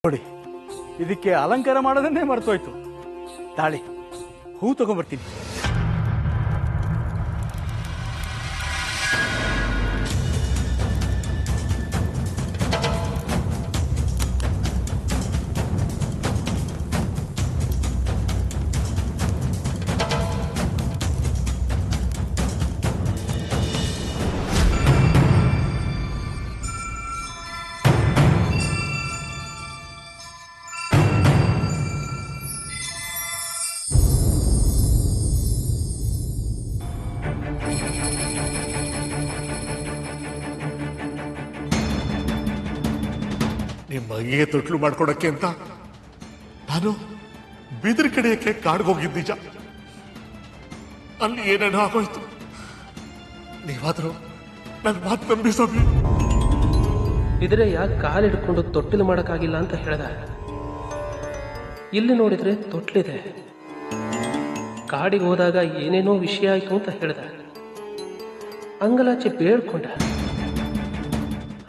ನೋಡಿ, ಇದಕ್ಕೆ ಅಲಂಕಾರ ಮಾಡೋದನ್ನೇ ಮರ್ತೋಯ್ತು. ತಾಳಿ, ಹೂ ತಗೊಂಡ್ಬರ್ತೀನಿ. ನಿಮಗೆ ತೊಟ್ಲು ಮಾಡ್ಕೊಡಕ್ಕೆ ಅಂತ ನಾನು ಬೀದರ್ ಕಡೆಯಕ್ಕೆ ಕಾಡ್ಗೋಗಿದ್ದ ನಿಜ. ಅಲ್ಲಿ ಏನೇನೋ ಆಗೋಯ್ತು. ನೀವಾದ್ರೂ ನನ್ನ ಮಾತು ನಂಬಿ ಸ್ವಾಮಿ. ಇದ್ರೆ ಯಾಕೆ ಕಾಲಿಡ್ಕೊಂಡು ತೊಟ್ಟಿಲು ಮಾಡೋಕ್ಕಾಗಿಲ್ಲ ಅಂತ ಹೇಳ್ದ. ಇಲ್ಲಿ ನೋಡಿದ್ರೆ ತೊಟ್ಲಿದೆ. ಕಾಡಿಗೆ ಹೋದಾಗ ಏನೇನೋ ವಿಷಯ ಆಯ್ತು ಅಂತ ಹೇಳ್ದ. ಅಂಗಲಾಚೆ ಬೇಡ್ಕೊಂಡ.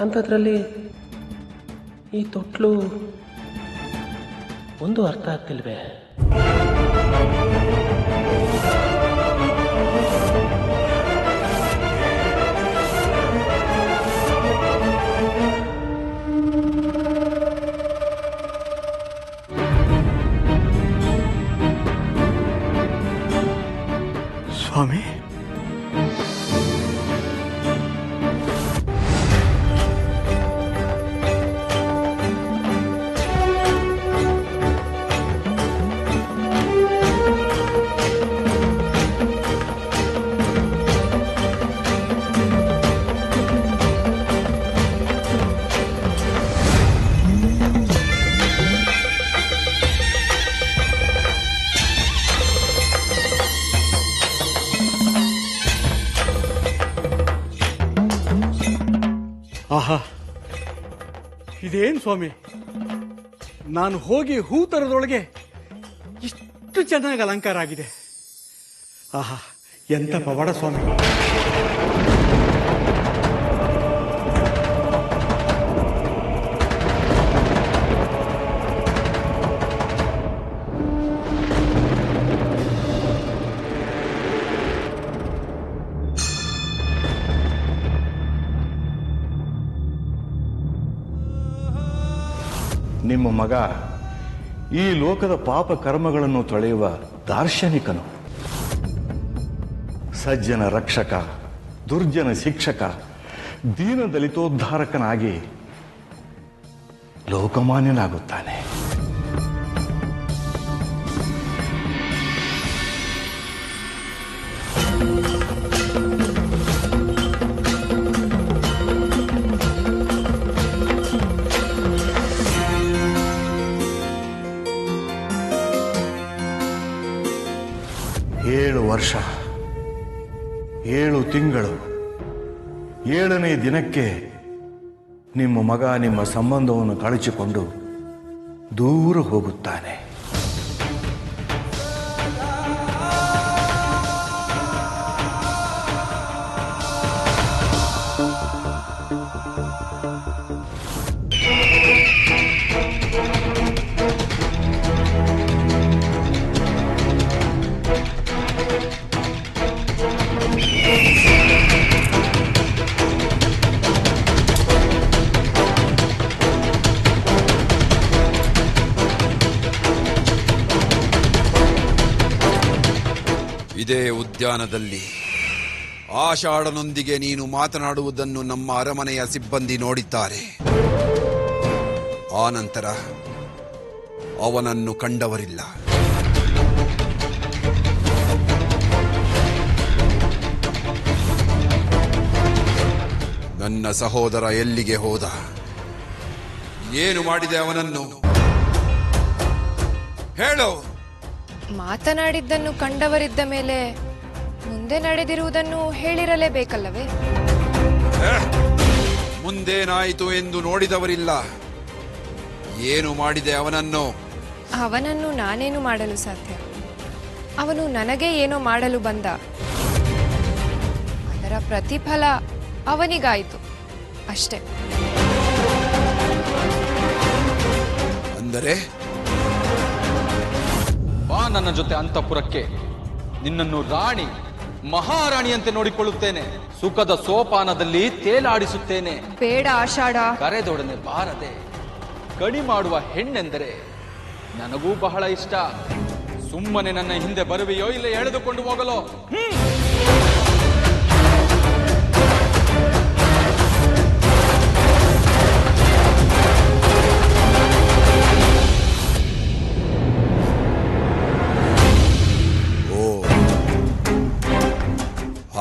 ಅಂಥದ್ರಲ್ಲಿ ಈ ತೊಟ್ಲು ಒಂದು ಅರ್ಥ ಆಗ್ತಿಲ್ವೇ? ಸ್ವಾಮಿ, ಆಹಾ, ಇದೇನು ಸ್ವಾಮಿ, ನಾನು ಹೋಗಿ ಹೂ ತರದೊಳಗೆ ಇಷ್ಟು ಚೆನ್ನಾಗಿ ಅಲಂಕಾರ ಆಗಿದೆ. ಆಹಾ, ಎಂತ ಪವಾಡ ಸ್ವಾಮಿ. ನಿಮ್ಮ ಮಗ ಈ ಲೋಕದ ಪಾಪ ಕರ್ಮಗಳನ್ನು ತೊಳೆಯುವ ದಾರ್ಶನಿಕನು. ಸಜ್ಜನ ರಕ್ಷಕ, ದುರ್ಜನ ಶಿಕ್ಷಕ, ದೀನ ದಲಿತೋದ್ಧಾರಕನಾಗಿ ಲೋಕಮಾನ್ಯನಾಗುತ್ತಾನೆ. ಏಳು ವರ್ಷ, 7 ತಿಂಗಳು, 7ನೇ ದಿನಕ್ಕೆ ನಿಮ್ಮ ಮಗ ನಿಮ್ಮ ಸಂಬಂಧವನ್ನು ಕಳಚಿಕೊಂಡು ದೂರ ಹೋಗುತ್ತಾನೆ. ಇದೇ ಉದ್ಯಾನದಲ್ಲಿ ಆಷಾಢನೊಂದಿಗೆ ನೀನು ಮಾತನಾಡುವುದನ್ನು ನಮ್ಮ ಅರಮನೆಯ ಸಿಬ್ಬಂದಿ ನೋಡಿದ್ದಾರೆ. ಆನಂತರ ಅವನನ್ನು ಕಂಡವರಿಲ್ಲ. ನನ್ನ ಸಹೋದರ ಎಲ್ಲಿಗೆ ಹೋದ? ಏನು ಮಾಡಿದೆ ಅವನನ್ನು? ಹೇಳು. ಮಾತನಾಡಿದ್ದನ್ನು ಕಂಡವರಿದ್ದ ಮೇಲೆ ಮುಂದೆ ನಡೆದಿರುವುದನ್ನು ಹೇಳಿರಲೇಬೇಕಲ್ಲವೇ? ಮುಂದೇನಾಯಿತು ಎಂದು ನೋಡಿದವರಿಲ್ಲ. ಏನು ಮಾಡಿದೆ ಅವನನ್ನು? ಅವನನ್ನು ನಾನೇನು ಮಾಡಲು ಸಾಧ್ಯ? ಅವನು ನನಗೆ ಏನೋ ಮಾಡಲು ಬಂದ. ಅದರ ಪ್ರತಿಫಲ ಅವನಿಗಾಯಿತು ಅಷ್ಟೇ. ಅಂದರೆ ಬಾ ನನ್ನ ಜೊತೆ ಅಂತಃಪುರಕ್ಕೆ. ನಿನ್ನನ್ನು ರಾಣಿ, ಮಹಾರಾಣಿಯಂತೆ ನೋಡಿಕೊಳ್ಳುತ್ತೇನೆ. ಸುಖದ ಸೋಪಾನದಲ್ಲಿ ತೇಲಾಡಿಸುತ್ತೇನೆ. ಬೇಡ ಆಷಾಢ. ಕರೆದೊಡನೆ ಬಾರದೆ ಗಡಿ ಮಾಡುವ ಹೆಣ್ಣೆಂದರೆ ನನಗೂ ಬಹಳ ಇಷ್ಟ. ಸುಮ್ಮನೆ ನನ್ನ ಹಿಂದೆ ಬರುವೆಯೋ ಇಲ್ಲ ಎಳೆದುಕೊಂಡು ಹೋಗಲೋ?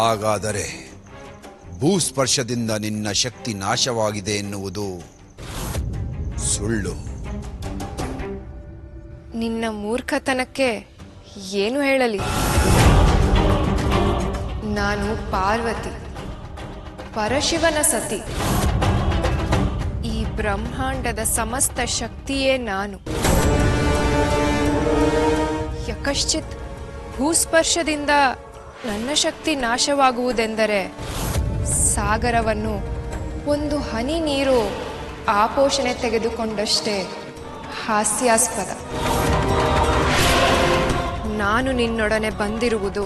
ಹಾಗಾದರೆ ಭೂಸ್ಪರ್ಶದಿಂದ ನಿನ್ನ ಶಕ್ತಿ ನಾಶವಾಗಿದೆ ಎನ್ನುವುದು ಸುಳ್ಳು. ನಿನ್ನ ಮೂರ್ಖತನಕ್ಕೆ ಏನು ಹೇಳಲಿ? ನಾನು ಪಾರ್ವತಿ, ಪರಶಿವನ ಸತಿ. ಈ ಬ್ರಹ್ಮಾಂಡದ ಸಮಸ್ತ ಶಕ್ತಿಯೇ ನಾನು. ಯಕಶ್ಚಿತ್ ಭೂಸ್ಪರ್ಶದಿಂದ ನನ್ನ ಶಕ್ತಿ ನಾಶವಾಗುವುದೆಂದರೆ ಸಾಗರವನ್ನು ಒಂದು ಹನಿ ನೀರು ಆಪೋಷಣೆ ತೆಗೆದುಕೊಂಡಷ್ಟೇ ಹಾಸ್ಯಾಸ್ಪದ. ನಾನು ನಿನ್ನೊಡನೆ ಬಂದಿರುವುದು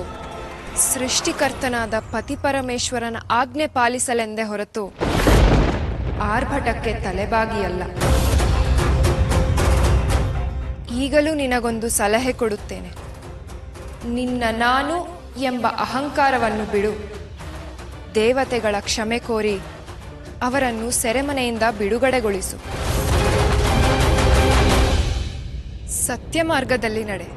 ಸೃಷ್ಟಿಕರ್ತನಾದ ಪತಿಪರಮೇಶ್ವರನ ಆಜ್ಞೆ ಪಾಲಿಸಲೆಂದೇ ಹೊರತು ಆರ್ಭಟಕ್ಕೆ ತಲೆಬಾಗಿಯಲ್ಲ. ಈಗಲೂ ನಿನಗೊಂದು ಸಲಹೆ ಕೊಡುತ್ತೇನೆ. ನಿನ್ನ ನಾನು ಎಂಬ ಅಹಂಕಾರವನ್ನು ಬಿಡು. ದೇವತೆಗಳ ಕ್ಷಮೆ ಕೋರಿ ಅವರನ್ನು ಸೆರೆಮನೆಯಿಂದ ಬಿಡುಗಡೆಗೊಳಿಸು. ಸತ್ಯ ಮಾರ್ಗದಲ್ಲಿ ನಡೆ.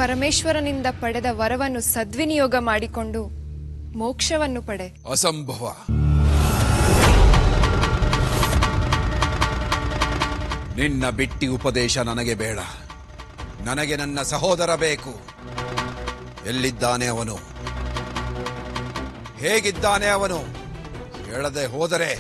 ಪರಮೇಶ್ವರನಿಂದ ಪಡೆದ ವರವನ್ನು ಸದ್ವಿನಿಯೋಗ ಮಾಡಿಕೊಂಡು ಮೋಕ್ಷವನ್ನು ಪಡೆ. ಅಸಂಭವ. ನಿನ್ನ ಬಿಟ್ಟಿ ಉಪದೇಶ ನನಗೆ ಬೇಡ. ನನಗೆ ನನ್ನ ಸಹೋದರ ಬೇಕು. ಎಲ್ಲಿದ್ದಾನೆ ಅವನು? ಹೇಗಿದ್ದಾನೆ ಅವನು? ಹೇಳದೆ ಹೋದರೆ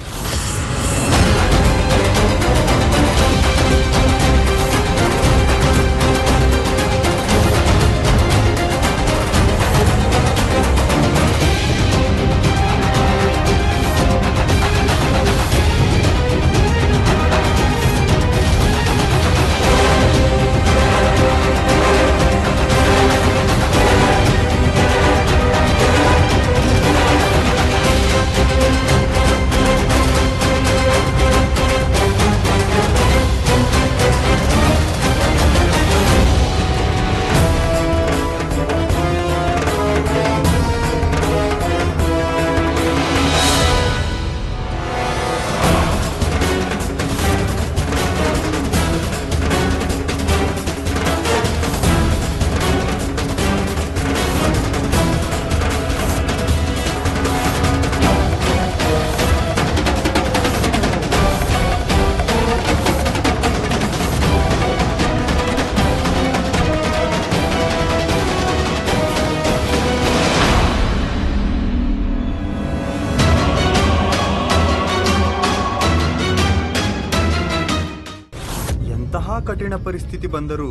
ಕಠಿಣ ಪರಿಸ್ಥಿತಿ ಬಂದರೂ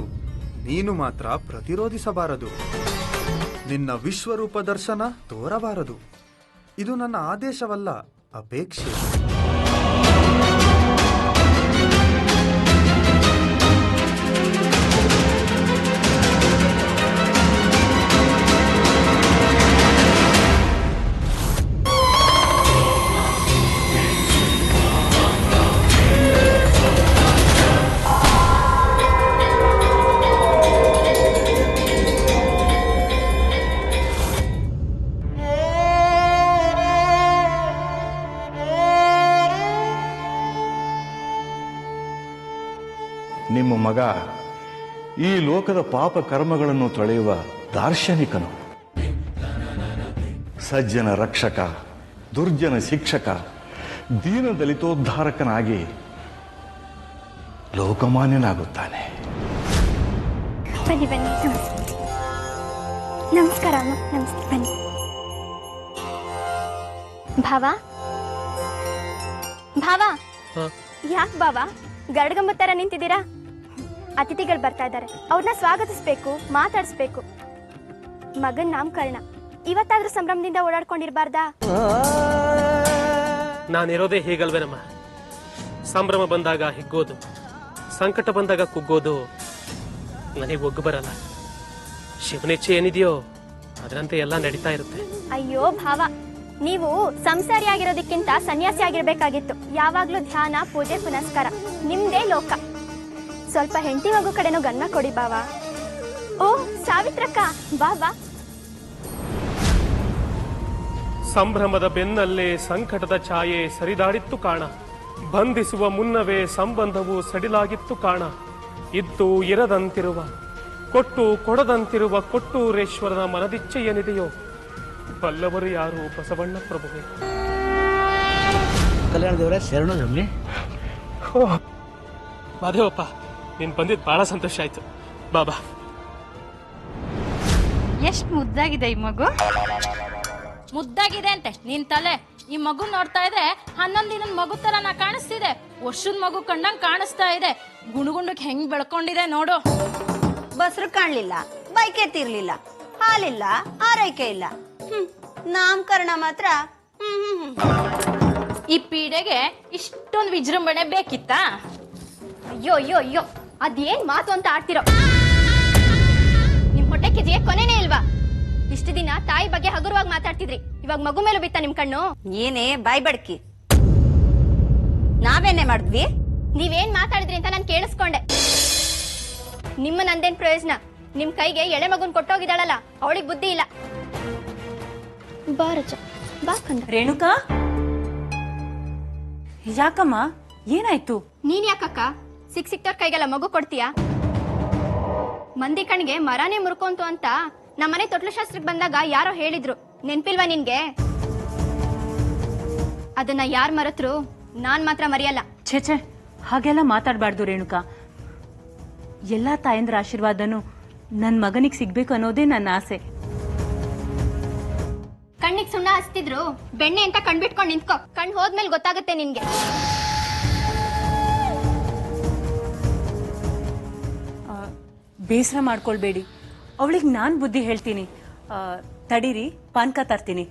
ನೀನು ಮಾತ್ರ ಪ್ರತಿರೋಧಿಸಬಾರದು. ನಿನ್ನ ವಿಶ್ವರೂಪ ದರ್ಶನ ತೋರಬಾರದು. ಇದು ನನ್ನ ಆದೇಶವಲ್ಲ, ಅಪೇಕ್ಷೆ. ನಿಮ್ಮ ಮಗ ಈ ಲೋಕದ ಪಾಪ ಕರ್ಮಗಳನ್ನು ತೊಳೆಯುವ ದಾರ್ಶನಿಕನು. ಸಜ್ಜನ ರಕ್ಷಕ, ದುರ್ಜನ ಶಿಕ್ಷಕ, ದೀನ ದಲಿತೋದ್ಧಾರಕನಾಗಿ ಲೋಕಮಾನ್ಯನಾಗುತ್ತಾನೆ. ಬನ್ನಿ ಬನ್ನಿ, ನಮಸ್ಕಾರ ಅಮ್ಮ. ನಮಸ್ತೆ, ಬನ್ನಿ. ಭಾವ ಭಾವ, ಯಾಕೆ ಭಾವ ಗಡ್ಗಂಬ ತರ ನಿಂತಿದ್ದೀರಾ? ಅತಿಥಿಗಳು ಬರ್ತಾ ಇದ್ದಾರೆ, ಅವ್ರನ್ನ ಸ್ವಾಗತಿಸ್ಬೇಕು, ಮಾತಾಡಿಸ್ಬೇಕು. ಮಗನ್ ನಾಮಕರಣ, ಇವತ್ತಾದ್ರೂ ಸಂಭ್ರಮದಿಂದ ಓಡಾಡ್ಕೊಂಡಿರ್ಬಾರ್ದಾ? ನಾನಿರೋದೇ ಹೀಗಲ್ವೇನಮ್ಮ. ಸಂಭ್ರಮ ಬಂದಾಗ ಹಿಗ್ಗೋದು, ಸಂಕಟ ಬಂದಾಗ ಕುಗ್ಗೋದು ನನಗೆ ಒಗ್ಗು ಬರಲ್ಲ. ಶಿವನೆಚ್ಚೆ ಏನಿದೆಯೋ ಅದರಂತೆ ಎಲ್ಲ ನಡೀತಾ ಇರುತ್ತೆ. ಅಯ್ಯೋ ಭಾವ, ನೀವು ಸಂಸಾರಿ ಆಗಿರೋದಕ್ಕಿಂತ ಸನ್ಯಾಸಿ ಆಗಿರ್ಬೇಕಾಗಿತ್ತು. ಯಾವಾಗ್ಲೂ ಧ್ಯಾನ, ಪೂಜೆ, ಪುನಸ್ಕಾರ, ನಿಮ್ದೇ ಲೋಕ. ಸ್ವಲ್ಪ ಹೆಂಡತಿ ಮಗು ಕಡೆನೂ ಗಮನ ಕೊಡಿ ಬಾವ. ಓ ಸಾವಿತ್ರಕ್ಕ, ಬಾ ಬಾ. ಸಂಭ್ರಮದ ಬೆನ್ನಲ್ಲೇ ಸಂಕಟದ ಛಾಯೆ ಸರಿದಾಡಿತ್ತು ಕಾಣ. ಬಂಧಿಸುವ ಮುನ್ನವೇ ಸಂಬಂಧವು ಸಡಿಲಾಗಿತ್ತು ಕಾಣ. ಇದ್ದು ಇರದಂತಿರುವ, ಕೊಟ್ಟು ಕೊಡದಂತಿರುವ ಕೊಟ್ಟೂರೇಶ್ವರನ ಮನದಿಚ್ಛೆ ಏನಿದೆಯೋ ಬಲ್ಲವರು ಯಾರು ಬಸವಣ್ಣ ಪ್ರಭುವೆ. ಕಲ್ಯಾಣ ದೇವರೇ ಶರಣು ನಮ್ಮಿ. ಮಾದೇವಪ್ಪ, ನೀನ್ ಬಂದಿದ್ ಬಹಳ ಸಂತೋಷ ಆಯ್ತು. ಬಾಬಾ, ಎಷ್ಟ್ ಮುದ್ದಾಗಿದೆ ಈ ಮಗು. ಮುದ್ದಾಗಿದೆ ಅಂತೆ ನಿನ್ ತಲೆ. ಈ ಮಗು ನೋಡ್ತಾ ಇದ್ರೆ 11 ದಿನದ ಮಗು ತರ ನಾ ಕಾಣಿಸ್ತಿದೆ. ವರ್ಷದ ಮಗು ಕಂಡಂಗ್ ಕಾಣಿಸ್ತಾ ಇದೆ. ಗುಣಗುಂಡಕ್ ಹೆಂಗ್ ಬೆಳ್ಕೊಂಡಿದೆ ನೋಡು. ಬಸ್ರು ಕಾಣ್ಲಿಲ್ಲ, ಬೈಕೆ ತೀರ್ಲಿಲ್ಲ, ಹಾಲಿಲ್ಲ, ಆರೈಕೆ ಇಲ್ಲ, ನಾಮಕರಣ ಮಾತ್ರ. ಈ ಪೀಡೆಗೆ ಇಷ್ಟೊಂದು ವಿಜೃಂಭಣೆ ಬೇಕಿತ್ತಾ? ಅಯ್ಯೋ ಅಯ್ಯೋ ಅಯ್ಯೋ, ಅದೇನ್ ಮಾತು ಅಂತ ಆಡ್ತಿರೋ. ನಿಮ್ ಹೊಟ್ಟೆ ಕಿಜಿಗೆ ಕೊನೆನೇ ಇಲ್ವಾ? ಇಷ್ಟು ದಿನ ತಾಯಿ ಬಗ್ಗೆ ಹಗುರವಾಗಿ ಮಾತಾಡ್ತಿದ್ರಿ, ಇವಾಗ ಮಗು ಮೇಲೂ ಬಿತ್ತ ನಿಮ್ ಕಣ್ಣು? ಏನೇ ಬಾಯ್ ಬಡ್ಕಿ, ನಾವೇನೇ ಮಾಡಿದ್ವಿ? ನೀವೇನ್ ಮಾತಾಡಿದ್ರಿ ಅಂತ ನಾನು ಕೇಳಿಸ್ಕೊಂಡೆ. ನಿಮ್ಮ ನಂದೇನ್ ಪ್ರಯೋಜನ? ನಿಮ್ ಕೈಗೆ ಎಳೆ ಮಗುನ್ ಕೊಟ್ಟೋಗಿದ್ದಾಳಲ್ಲ, ಅವಳಿಗೆ ಬುದ್ಧಿ ಇಲ್ಲ. ಬಾರಜ ಬಾ ಕಂದ. ರೇಣುಕಾ, ಯಾಕಮ್ಮ, ಏನಾಯ್ತು? ನೀನ್ ಯಾಕಕ್ಕ ಸಿಕ್ತವ್ರ ಕೈಗೆಲ್ಲ ಮಗು ಕೊಡ್ತೀಯಾ? ಮಂದಿ ಕಣ್ಗೆ ಮರಾನೇ ಮುರ್ಕೊಂತು ಅಂತ ನಮ್ಮನೆ ತೊಟ್ಲು ಶಾಸ್ತ್ರಕ್ಕೆ ಬಂದಾಗ ಯಾರೋ ಹೇಳಿದ್ರು, ನೆನ್ಪಿಲ್ವಾ ನಿನ್ಗೆ? ಅದನ್ನ ಯಾರ್ ಮರೆತ್ರು ನಾನ್ ಮಾತ್ರ ಮರೆಯಲ್ಲ. ಛೇ, ಹಾಗೆಲ್ಲ ಮಾತಾಡ್ಬಾರ್ದು ರೇಣುಕಾ. ಎಲ್ಲಾ ತಾಯಂದ್ರ ಆಶೀರ್ವಾದನು ನನ್ ಮಗನಿಗೆ ಸಿಗ್ಬೇಕು ಅನ್ನೋದೇ ನನ್ನ ಆಸೆ. ಕಣ್ಣಿಗೆ ಸುಣ್ಣ ಹಚ್ತಿದ್ರು ಬೆಣ್ಣೆ ಅಂತ ಕಣ್ಬಿಟ್ಕೊಂಡ್ ನಿಂತ್ಕೋ. ಕಣ್ ಹೋದ್ಮೇಲೆ ಗೊತ್ತಾಗುತ್ತೆ ನಿನ್ಗೆ. ಬೇಸರ ಮಾಡ್ಕೊಳ್ಬೇಡಿ, ಅವಳಿಗೆ ನಾನ್ ಬುದ್ಧಿ ಹೇಳ್ತೀನಿ. ತಡೀರಿ, ಪಾನ್ಕ ತರ್ತೀನಿ.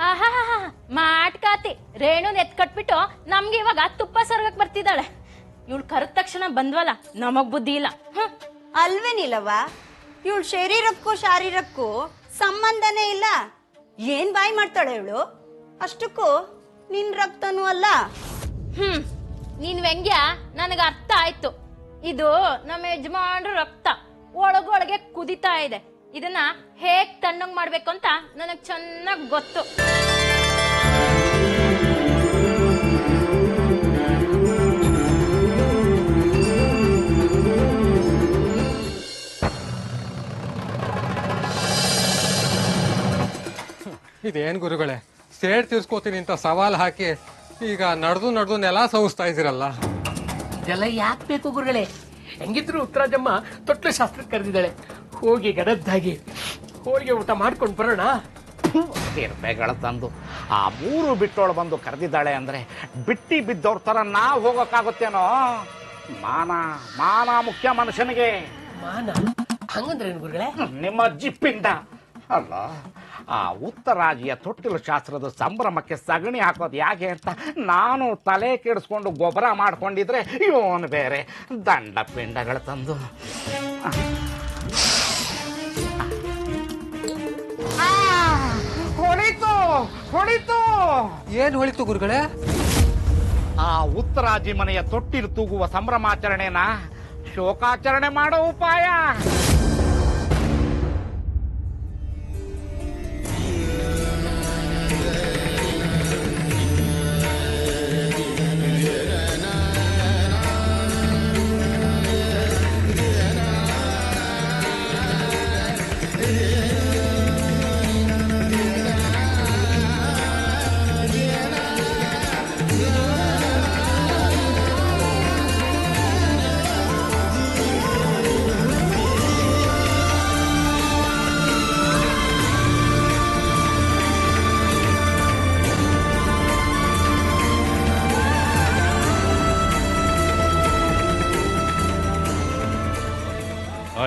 ಆಹಾ, ಮಾಟ್ಕಾತಿ. ರೇಣುನ್ ಎತ್ಕಟ್ಬಿಟ್ಟು ನಮ್ಗೆ ಇವಾಗ ತುಪ್ಪ ಸರ್ಗಕ್ ಬರ್ತಿದ್ದಾಳೆ. ಇವಳು ಕರೆದ ತಕ್ಷಣ ಬಂದ್ವಲ್ಲ, ನಮಗ್ ಬುದ್ಧಿ ಇಲ್ಲ. ಅಲ್ವೇನಿಲ್ಲವ, ಇವಳು ಶರೀರಕ್ಕೂ ಶಾರೀರಕ್ಕೂ ಸಂಬಂಧನೇ ಇಲ್ಲ. ಏನ್ ಬಾಯಿ ಮಾಡ್ತಾಳೆ ಇವಳು? ಅಷ್ಟಕ್ಕೂ ನಿನ್ ರಕ್ತನೂ ಅಲ್ಲ. ನೀನ್ ವ್ಯಂಗ್ಯ ನನಗ ಅರ್ಥ ಆಯ್ತು. ಇದು ನಮ್ಮ ಯಜಮಾನ್ರ ರಕ್ತ ಒಳಗೊಳಗೆ ಕುದಿತಾ ಇದೆ. ಇದನ್ನ ಹೇಗ್ ತಣ್ಣಗ್ ಮಾಡ್ಬೇಕು ಅಂತ ನನಗ್ ಚೆನ್ನಾಗ್ ಗೊತ್ತು. ಇದೇನ್ ಗುರುಗಳೇ, ಸೇಡ್ ತೀರ್ಸ್ಕೋತೀನಿ ಅಂತ ಸವಾಲ್ ಹಾಕಿ ಈಗ ನಡೆದು ನೆಲ ಸವಿಸ್ತಾ ಇದ್ದೀರಲ್ಲ. ಇದೆಲ್ಲ ಯಾಕೆ ಬೇಕು ಗುರುಗಳೇ? ಹೆಂಗಿದ್ರು ಉತ್ತರಾಜಮ್ಮ ತೊಟ್ಲು ಶಾಸ್ತ್ರಕ್ಕೆ ಕರೆದಿದ್ದಾಳೆ. ಹೋಗಿ ಗಡದ್ದಾಗಿ ಹೋಳಿಗೆ ಊಟ ಮಾಡ್ಕೊಂಡು ಬರೋಣ. ರೂಪಾಯಿಗಳ ತಂದು ಆ 3 ಬಿಟ್ಟೋಳು ಬಂದು ಕರೆದಿದ್ದಾಳೆ ಅಂದ್ರೆ ಬಿಟ್ಟಿ ಬಿದ್ದವ್ರ ತರ ನಾವು ಹೋಗೋಕ್ಕಾಗುತ್ತೇನೋ? ಮಾನ ಮುಖ್ಯ ಮನುಷ್ಯನಿಗೆ. ಮಾನ ಹಂಗಂದ್ರೆ ಗುರುಗಳೇ? ನಿಮ್ಮ ಜಿಪ್ಪಿಂದ ಅಲ್ಲ, ಆ ಉತ್ತರಾಜಿಯ ತೊಟ್ಟಿಲು ಶಾಸ್ತ್ರದ ಸಂಭ್ರಮಕ್ಕೆ ಸಗಣಿ ಹಾಕೋದು ಯಾಕೆ ಅಂತ ನಾನು ತಲೆ ಕೆಡಿಸ್ಕೊಂಡು ಗೊಬ್ಬರ ಮಾಡ್ಕೊಂಡಿದ್ರೆ ಇವನು ಬೇರೆ ದಂಡ ಪಿಂಡಗಳು ತಂದು. ಹೊಳಿತು. ಏನ್ ಹೊಳಿತು ಗುರುಗಳೇ? ಆ ಉತ್ತರಾಜಿ ಮನೆಯ ತೊಟ್ಟಿಲು ತೂಗುವ ಸಂಭ್ರಮಾಚರಣೆನ ಶೋಕಾಚರಣೆ ಮಾಡೋ ಉಪಾಯ.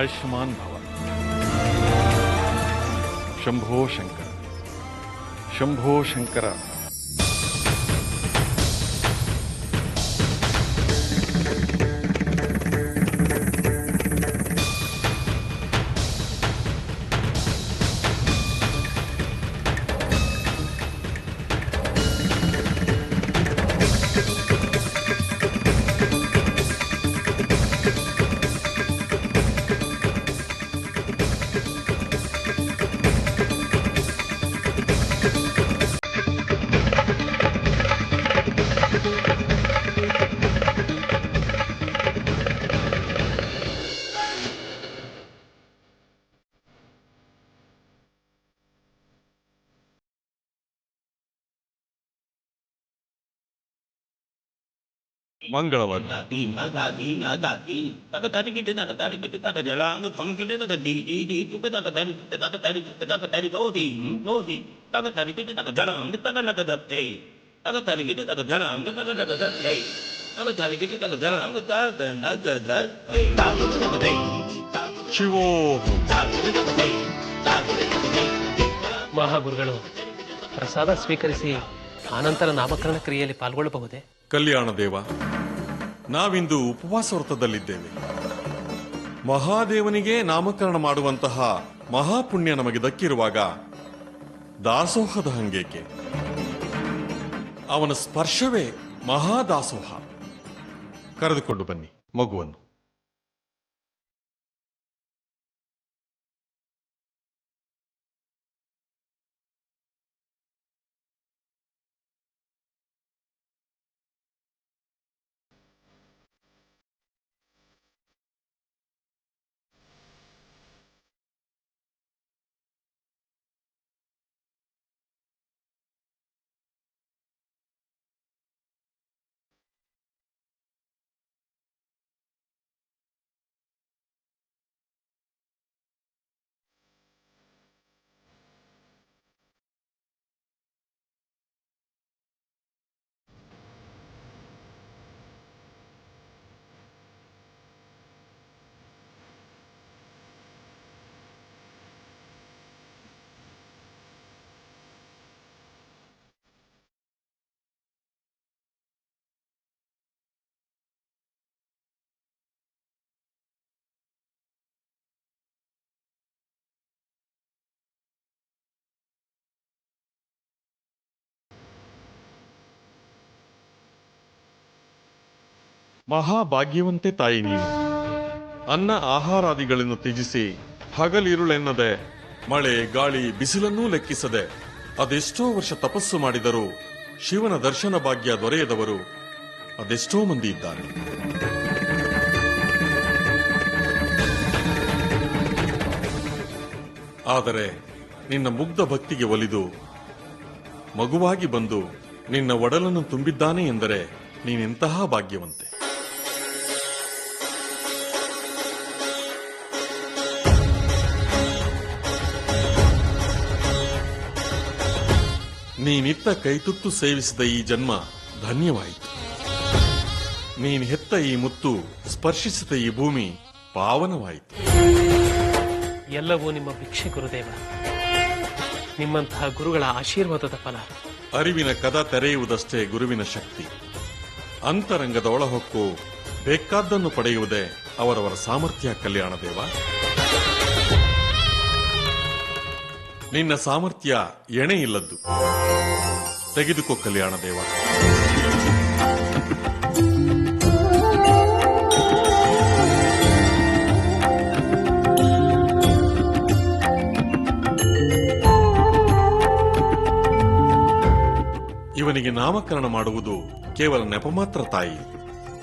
ಆಯುಷ್ಮಾನ್ ಭವ. ಶಂಭೋ ಶಂಕರ, ಶಂಭೋ ಶಂಕರ. ಮಂಗಳವಾಗಲಿ. ಮಹಾಗುರುಗಳು ಪ್ರಸಾದ ಸ್ವೀಕರಿಸಿ ಆನಂತರ ನಾಮಕರಣ ಕ್ರಿಯೆಯಲ್ಲಿ ಪಾಲ್ಗೊಳ್ಳಬಹುದೇ? ಕಲ್ಯಾಣ ದೇವ, ನಾವಿಂದು ಉಪವಾಸ ವ್ರತದಲ್ಲಿದ್ದೇವೆ. ಮಹಾದೇವನಿಗೆ ನಾಮಕರಣ ಮಾಡುವಂತಹ ಮಹಾಪುಣ್ಯ ನಮಗೆ ದಕ್ಕಿರುವಾಗ ದಾಸೋಹದ ಹಂಗೇಕೆ? ಅವನ ಸ್ಪರ್ಶವೇ ಮಹಾದಾಸೋಹ. ಕರೆದುಕೊಂಡು ಬನ್ನಿ ಮಗುವನ್ನು. ಮಹಾಭಾಗ್ಯವಂತೆ ತಾಯಿ ನೀನು. ಅನ್ನ ಆಹಾರಾದಿಗಳನ್ನು ತ್ಯಜಿಸಿ ಹಗಲಿರುಳೆನ್ನದೆ ಮಳೆ ಗಾಳಿ ಬಿಸಿಲನ್ನೂ ಲೆಕ್ಕಿಸದೆ ಅದೆಷ್ಟೋ ವರ್ಷ ತಪಸ್ಸು ಮಾಡಿದರೂ ಶಿವನ ದರ್ಶನ ಭಾಗ್ಯ ದೊರೆಯದವರು ಅದೆಷ್ಟೋ ಮಂದಿ ಇದ್ದಾರೆ. ಆದರೆ ನಿನ್ನ ಮುಗ್ಧ ಭಕ್ತಿಗೆ ಒಲಿದು ಮಗುವಾಗಿ ಬಂದು ನಿನ್ನ ಒಡಲನ್ನು ತುಂಬಿದ್ದಾನೆ ಎಂದರೆ ನೀನೆಂತಹ ಭಾಗ್ಯವಂತೆ. ನೀನಿತ್ತ ಕೈತುತ್ತು ಸೇವಿಸಿದ ಈ ಜನ್ಮ ಧನ್ಯವಾಯಿತು. ನೀನು ಹೆತ್ತ ಈ ಮುತ್ತು ಸ್ಪರ್ಶಿಸಿದ ಈ ಭೂಮಿ ಪಾವನವಾಯಿತು. ಎಲ್ಲವೂ ನಿಮ್ಮ ಭಿಕ್ಷೆ ಗುರುದೇವ. ನಿಮ್ಮಂತಹ ಗುರುಗಳ ಆಶೀರ್ವಾದದ ಫಲ. ಅರಿವಿನ ಕದ ತೆರೆಯುವುದಷ್ಟೇ ಗುರುವಿನ ಶಕ್ತಿ. ಅಂತರಂಗದ ಒಳಹೊಕ್ಕು ಬೇಕಾದ್ದನ್ನು ಪಡೆಯುವುದೇ ಅವರವರ ಸಾಮರ್ಥ್ಯ. ಕಲ್ಯಾಣ ದೇವ, ನಿನ್ನ ಸಾಮರ್ಥ್ಯ ಎಣೆ ಇಲ್ಲದ್ದು. ತೆಗೆದುಕೋ ಕಲ್ಯಾಣ ದೇವ. ಇವನಿಗೆ ನಾಮಕರಣ ಮಾಡುವುದು ಕೇವಲ ನೆಪ ಮಾತ್ರ ತಾಯಿ.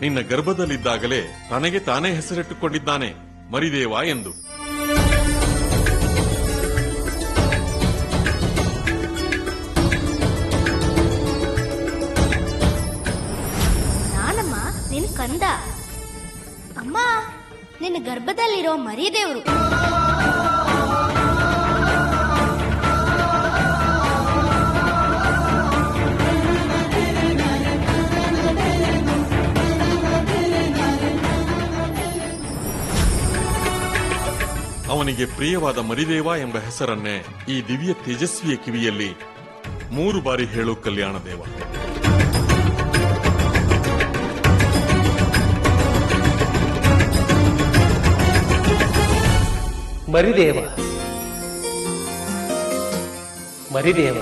ನಿನ್ನ ಗರ್ಭದಲ್ಲಿದ್ದಾಗಲೇ ತನಗೆ ತಾನೇ ಹೆಸರಿಟ್ಟುಕೊಂಡಿದ್ದಾನೆ ಮರಿದೇವ ಎಂದು. ನಾನಮ್ಮ ನಿನ್ ಕಂದ. ಅಮ್ಮ ನಿನ್ನ ಗರ್ಭದಲ್ಲಿರೋ ಮರಿದೇವ್ರು. ಅವನಿಗೆ ಪ್ರಿಯವಾದ ಮರಿದೇವ ಎಂಬ ಹೆಸರನ್ನೇ ಈ ದಿವ್ಯ ತೇಜಸ್ವಿಯ ಕಿವಿಯಲ್ಲಿ 3 ಬಾರಿ ಹೇಳು ಕಲ್ಯಾಣ ದೇವ. ಮರಿದೇವ, ಮರಿದೇವ,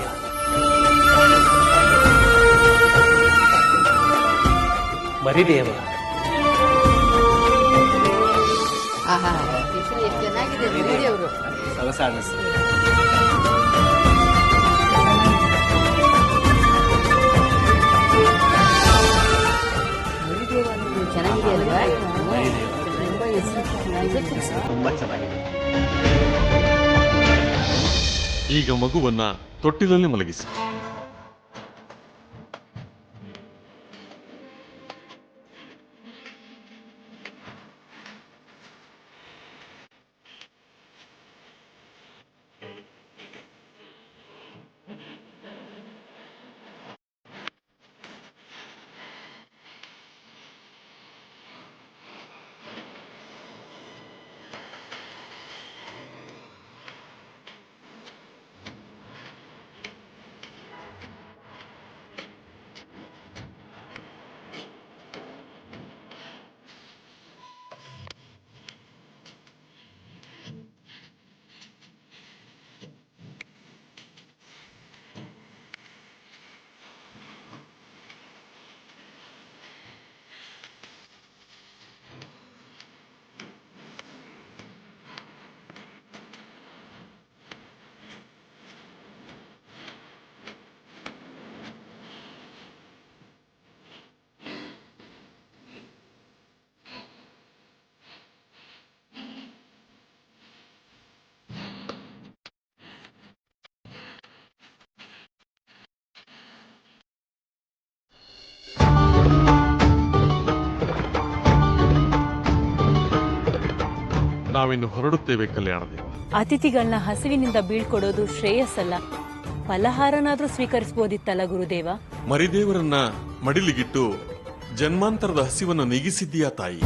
ಮರಿದೇವ. ಆಹಾ, ಹೆಸರು ಎಷ್ಟು ಚೆನ್ನಾಗಿದೆ ಮರಿದೇವರು. ಮರಿದೇವ ಅನ್ನೋದು ಚೆನ್ನಾಗಿದೆ ಅಲ್ವಾ? ತುಂಬಾ ಚೆನ್ನಾಗಿದೆ. ಈಗ ಮಗುವನ್ನ ತೊಟ್ಟಿಲಲ್ಲಿ ಮಲಗಿಸಿ. ನಾವಿನ್ನು ಹೊರಡುತ್ತೇವೆ ಕಲ್ಯಾಣದೇವ. ಅತಿಥಿಗಳನ್ನ ಹಸಿವಿನಿಂದ ಬೀಳ್ಕೊಡೋದು ಶ್ರೇಯಸ್ಸಲ್ಲ. ಫಲಹಾರನಾದ್ರೂ ಸ್ವೀಕರಿಸಬಹುದಿತ್ತಲ್ಲ ಗುರುದೇವ. ಮರಿದೇವರನ್ನ ಮಡಿಲಿಗಿಟ್ಟು ಜನ್ಮಾಂತರದ ಹಸಿವನ್ನು ನೀಗಿಸಿದ್ದೀಯಾ ತಾಯಿ.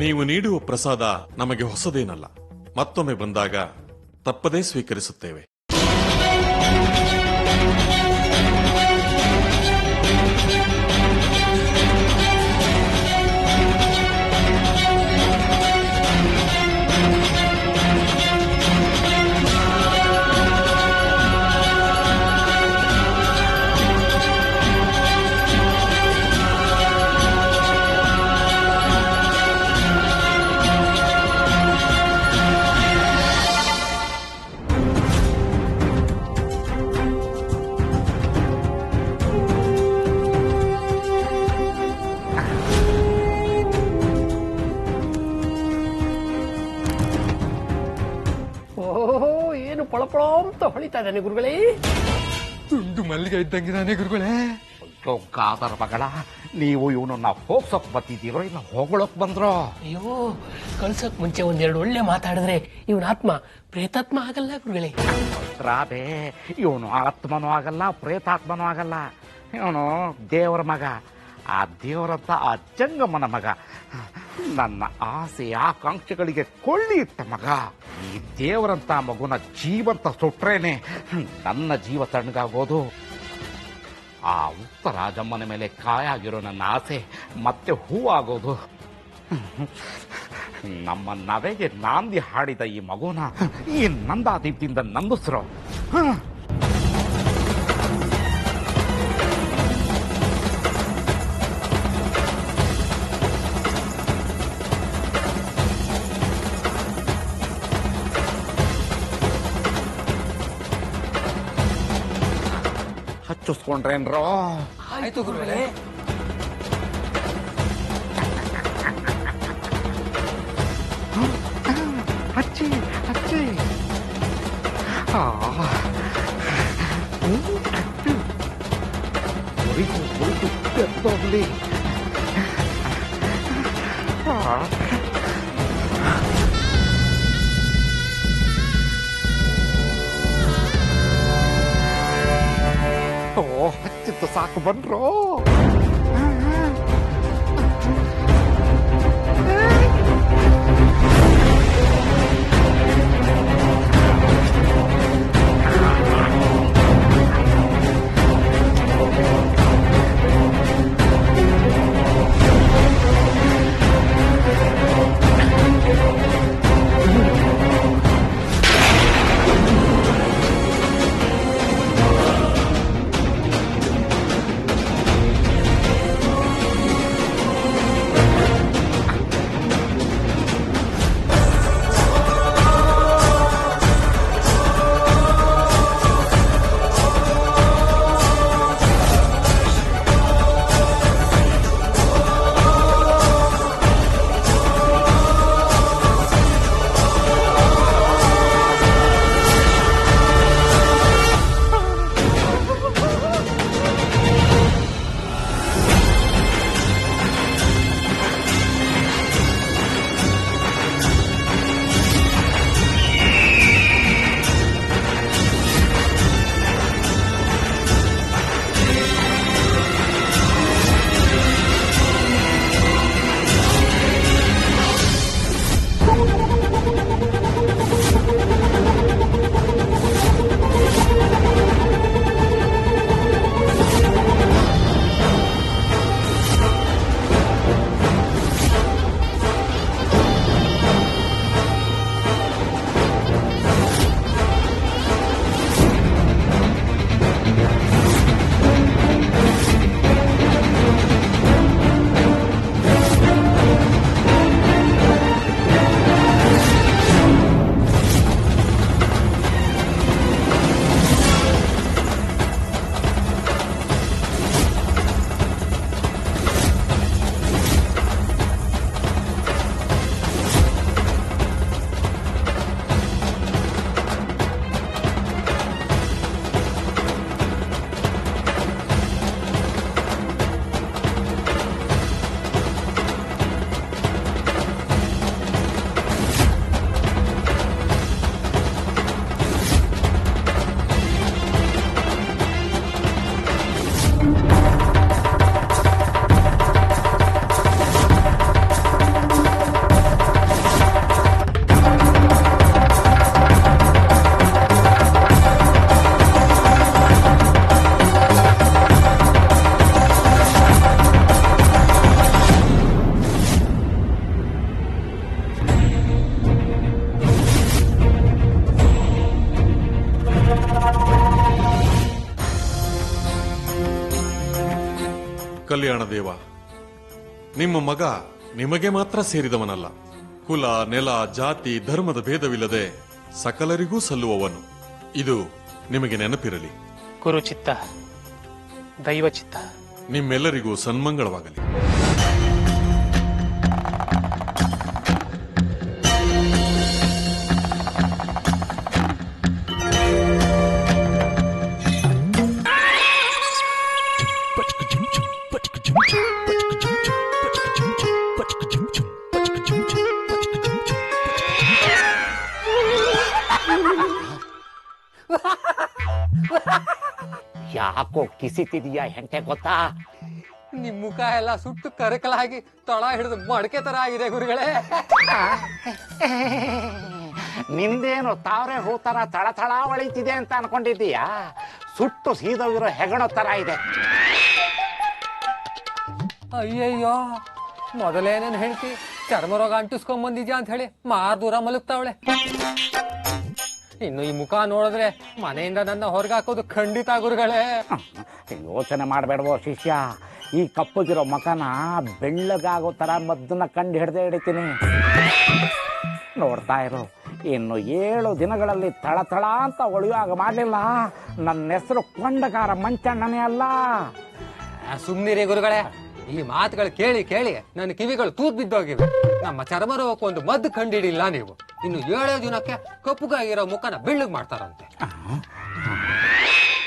ನೀವು ನೀಡುವ ಪ್ರಸಾದ ನಮಗೆ ಹೊಸದೇನಲ್ಲ. ಮತ್ತೊಮ್ಮೆ ಬಂದಾಗ ತಪ್ಪದೇ ಸ್ವೀಕರಿಸುತ್ತೇವೆ. ಓಹೋ, ಏನು ಪಳಪಳ ಅಂತ ಹೊಳಿತಾ ಇದ್ದಾನೆ ಗುರುಗಳೇ. ತುಂಡು ಮಲ್ಲಿಗೆ ಇದ್ದಂಗಿದಾನೆ ಗುರುಗಳೇ. ಗಾದರ ಮಗಳ, ನೀವು ಇವನನ್ನ ಹೋಗ್ಸೋಕ್ ಬರ್ತಿದ್ದೀರೋ ಇಲ್ಲ ಹೊಗಳೋಕ್ ಬಂದ್ರೋ? ಅಯ್ಯೋ, ಕಳ್ಸಕ್ ಮುಂಚೆ ಒಂದೆರಡು ಒಳ್ಳೆ ಮಾತಾಡಿದ್ರೆ ಇವನ ಆತ್ಮ ಪ್ರೇತಾತ್ಮ ಆಗಲ್ಲ ಗುರುಗಳೇ. ರಾಧೆ, ಇವನು ಆತ್ಮನೂ ಆಗಲ್ಲ, ಪ್ರೇತಾತ್ಮನೂ ಆಗಲ್ಲ. ಇವನು ದೇವರ ಮಗ. ಆ ದೇವರಂತ ಆ ಜಂಗಮ್ಮನ ಮಗ. ನನ್ನ ಆಸೆ ಆಕಾಂಕ್ಷೆಗಳಿಗೆ ಕೊಳ್ಳಿ ಇಟ್ಟ ಮಗ. ಈ ದೇವರಂತ ಮಗುನ ಜೀವಂತ ಸುಟ್ರೇನೆ ನನ್ನ ಜೀವ ತಣ್ಣಗಾಗೋದು. ಆ ಉತ್ತರಾಜಮ್ಮನ ಮೇಲೆ ಕಾಯಾಗಿರೋ ನನ್ನ ಆಸೆ ಮತ್ತೆ ಹೂವಾಗೋದು. ನಮ್ಮ ನವೆಗೆ ನಾಂದಿ ಹಾಡಿದ ಈ ಮಗುನ ಈ ನಂದಾದೀಪದಿಂದ ನಂದಿಸ್ರೋ. ಹಚ್ಚಿಸ್ಕೊಂಡ್ರೇನ್ರೋ? ಆಯ್ತು ಗುರುಗಳೇ. ಹಚ್ಚಿ ಹಚ್ಚಿ. ಎದ್ದೋಗ್ಲಿ. ಓ, ಹಚ್ಚಿತ್ತು ಸಾಕು ಬನ್ರೋ. ಕಲ್ಯಾಣ ದೇವ, ನಿಮ್ಮ ಮಗ ನಿಮಗೆ ಮಾತ್ರ ಸೇರಿದವನಲ್ಲ. ಕುಲ, ನೆಲ, ಜಾತಿ, ಧರ್ಮದ ಭೇದವಿಲ್ಲದೆ ಸಕಲರಿಗೂ ಸಲ್ಲುವವನು. ಇದು ನಿಮಗೆ ನೆನಪಿರಲಿ. ಗುರುಚಿತ್ತ, ದೈವಚಿತ್ತ. ನಿಮ್ಮೆಲ್ಲರಿಗೂ ಸನ್ಮಂಗಳವಾಗಲಿ. ಯಾಕೋ ಕಿಸಿತಿದೀಯಾ ಹೆಂಟೆ ಗೊತ್ತಾ? ನಿಮ್ ಮುಖ ಎಲ್ಲ ಸುಟ್ಟು ಕರಕಲಾಗಿ ತಳ ಹಿಡಿದು ಮಡಕೆ ತರ ಆಗಿದೆ ಗುರುಗಳೇ. ನಿಂದೇನು ತಾವ್ರೆ ಹೂ ತರ ತಳ ಹೊಳಿತಿದೆ ಅಂತ ಅನ್ಕೊಂಡಿದ್ದೀಯಾ? ಸುಟ್ಟು ಸೀದೋಗಿರೋ ಹೆಗಣೋ ತರ ಇದೆ. ಅಯ್ಯಯ್ಯೋ, ಮೊದಲೇ ನನ್ನ ಹೆಂಡತಿ ಚರ್ಮ ರೋಗ ಅಂಟಿಸ್ಕೊಂಡ್ ಬಂದಿದ್ಯಾ ಅಂತ ಹೇಳಿ ಮಾರ್ ದೂರ ಮಲಗ್ತಾವಳೆ. ಇನ್ನು ಈ ಮುಖ ನೋಡಿದ್ರೆ ಮನೆಯಿಂದ ನನ್ನ ಹೊರಗೆ ಹಾಕೋದು ಖಂಡಿತ ಗುರುಗಳೇ. ಯೋಚನೆ ಮಾಡಬೇಡವೋ ಶಿಷ್ಯ, ಈ ಕಪ್ಪಗಿರೋ ಮಕನ ಬೆಳ್ಳಗಾಗೋ ತರ ಮದ್ದನ್ನ ಕಂಡು ಹಿಡ್ದೇ ಹಿಡಿತೀನಿ. ನೋಡ್ತಾ ಇರು, ಇನ್ನು 7 ದಿನಗಳಲ್ಲಿ ತಳ ಅಂತ ಒಳಿಯುವಾಗ ಮಾಡಲಿಲ್ಲ, ನನ್ನ ಹೆಸರು ಕೊಂಡಗಾರ ಮಂಚಣ್ಣನೇ ಅಲ್ಲ. ಸುಮ್ನಿರಿ ಗುರುಗಳೇ, ಈ ಮಾತುಗಳು ಕೇಳಿ ಕೇಳಿ ನನ್ನ ಕಿವಿಗಳು ತೂತ್ ಬಿದ್ದೋಗಿವೆ. ನಮ್ಮ ಚರ್ಮ ರೋಗಕ್ಕೆ ಒಂದು ಮದ್ದು ಕಂಡಿಡಿಲ್ಲ ನೀವು. ಇನ್ನು 7 ದಿನಕ್ಕೆ ಕಪ್ಪುಗಾಗಿರೋ ಮುಖನ ಬೆಳ್ಳಗ್ ಮಾಡ್ತಾರಂತೆ.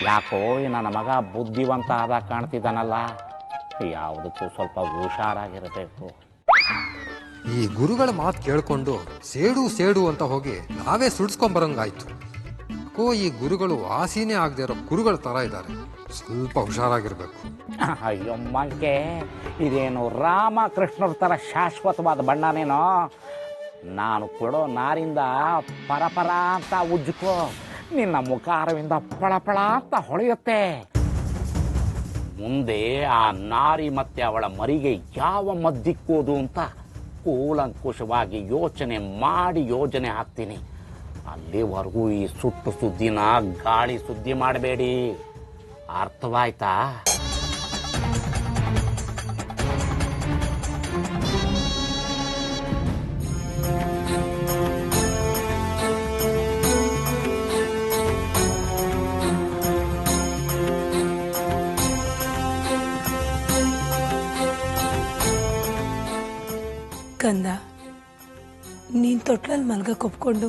ಯಾಕೋ ನನ್ನ ಮಗ ಬುದ್ಧಿವಂತ ಆದ ಕಾಣ್ತಿದ್ದಾನಲ್ಲ, ಯಾವುದಕ್ಕೂ ಸ್ವಲ್ಪ ಹುಷಾರಾಗಿರಬೇಕು. ಈ ಗುರುಗಳ ಮಾತು ಕೇಳ್ಕೊಂಡು ಸೇಡು ಅಂತ ಹೋಗಿ ನಾವೇ ಸುಡ್ಸ್ಕೊಂಬರಂಗಾಯ್ತು. ಈ ಗುರುಗಳು ವಾಸಿನೇ ಆಗದೆ ಇರೋ ಗುರುಗಳ ತರ ಇದ್ದಾರೆ. ಸ್ವಲ್ಪ ಹುಷಾರಾಗಿರ್ಬೇಕು. ಅಯ್ಯೋ ಮಂಕೆ, ಇದೇನು ರಾಮಕೃಷ್ಣರ ತರ ಶಾಶ್ವತವಾದ ಬಣ್ಣನೇನೋ? ನಾನು ಕೊಡೋ ನಾರಿಂದ ಪರಪರ ಅಂತ ಉಜ್ಜುಕೋ, ನಿನ್ನ ಮುಖ ಅರವಿಂದ ಪಳಪಳ ಅಂತ ಹೊಳೆಯುತ್ತೆ. ಮುಂದೆ ಆ ನಾರಿ ಮತ್ತೆ ಅವಳ ಮರಿಗೆ ಯಾವ ಮದ್ದಿಕ್ಕೋದು ಅಂತ ಕೂಲಂಕುಷವಾಗಿ ಯೋಜನೆ ಹಾಕ್ತೀನಿ. ಅಲ್ಲಿವರೆಗೂ ಈ ಸುಟ್ಟು ಸುದ್ದಿನ ಗಾಳಿ ಸುದ್ದಿ ಮಾಡಬೇಡಿ, ಅರ್ಥವಾಯ್ತಾ? ಕಂದ, ನೀನ್ ತೊಟ್ಲಲ್ಲಿ ಮಲ್ಗಕ್ಕೆ ಒಪ್ಕೊಂಡು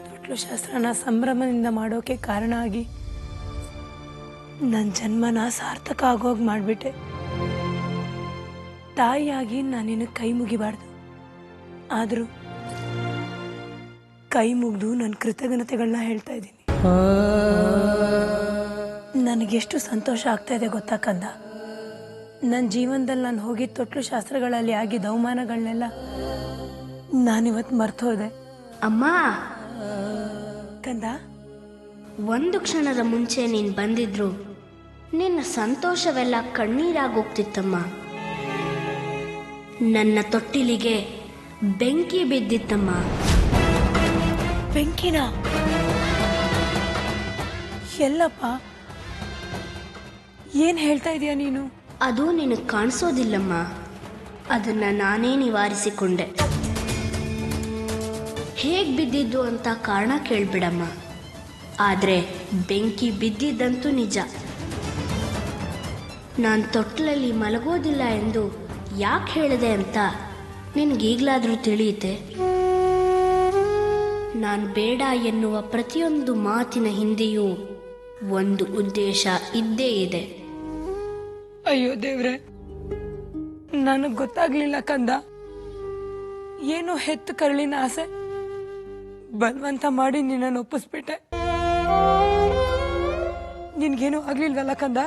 ತೊಟ್ಲು ಶಾಸ್ತ್ರನ ಸಂಭ್ರಮದಿಂದ ಮಾಡೋಕೆ ಕಾರಣ ಆಗಿ ನನ್ನ ಜನ್ಮನ ಸಾರ್ಥಕ ಆಗೋಗಿ ಮಾಡಿಬಿಟ್ಟೆ. ತಾಯಿಯಾಗಿ ನಾನಿನ್ನು ಕೈ ಮುಗಿಬಾರ್ದು, ಆದರೂ ಕೈ ಮುಗಿದು ನನ್ನ ಕೃತಜ್ಞತೆಗಳನ್ನ ಹೇಳ್ತಾ ಇದ್ದೀನಿ. ನನಗೆಷ್ಟು ಸಂತೋಷ ಆಗ್ತಾ ಇದೆ ಗೊತ್ತಾ ಕಂದ? ನನ್ನ ಜೀವನದಲ್ಲಿ ನಾನು ಹೋಗಿ ತೊಟ್ಲು ಶಾಸ್ತ್ರಗಳಲ್ಲಿ ಆಗಿದ್ದ ಅವಮಾನಗಳನ್ನೆಲ್ಲ ನಾನಿವತ್ತು ಮರ್ತೋದೆ. ಅಮ್ಮ ಕಂದ, ಒಂದು ಕ್ಷಣದ ಮುಂಚೆ ನೀನು ಬಂದಿದ್ರು ನಿನ್ನ ಸಂತೋಷವೆಲ್ಲ ಕಣ್ಣೀರಾಗೋಗ್ತಿತ್ತಮ್ಮ. ನನ್ನ ತೊಟ್ಟಿಲಿಗೆ ಬೆಂಕಿ ಬಿದ್ದಿತ್ತಮ್ಮ. ಬೆಂಕಿನ ಎಲ್ಲಪ್ಪ? ಏನ್ ಹೇಳ್ತಾ ಇದೀಯ ನೀನು? ಅದು ನಿನಗೆ ಕಾಣಿಸೋದಿಲ್ಲಮ್ಮ, ಅದನ್ನ ನಾನೇ ನಿವಾರಿಸಿಕೊಂಡೆ. ಹೇಗೆ ಬಿದ್ದಿದ್ದು ಅಂತ ಕಾರಣ ಕೇಳ್ಬಿಡಮ್ಮ, ಆದರೆ ಬೆಂಕಿ ಬಿದ್ದಿದ್ದಂತೂ ನಿಜ. ನಾನು ತೊಟ್ಲಲ್ಲಿ ಮಲಗೋದಿಲ್ಲ ಎಂದು ಯಾಕೆ ಹೇಳಿದೆ ಅಂತ ನಿನಗೀಗಲಾದರೂ ತಿಳಿಯುತ್ತೆ? ನಾನು ಬೇಡ ಎನ್ನುವ ಪ್ರತಿಯೊಂದು ಮಾತಿನ ಹಿಂದೆಯೂ ಒಂದು ಉದ್ದೇಶ ಇದ್ದೇ ಇದೆ. ಅಯ್ಯೋ ದೇವ್ರೆ, ನನಗೆ ಗೊತ್ತಾಗ್ಲಿಲ್ಲ ಕಂದ. ಏನೋ ಹೆತ್ತು ಕರಳಿನ ಆಸೆ ಬಲವಂತ ಮಾಡಿ ನಿನ್ನನ್ನು ಒಪ್ಪಿಸ್ಬಿಟ್ಟೆ. ನಿನ್ಗೇನು ಆಗ್ಲಿಲ್ವಲ್ಲ ಕಂದ?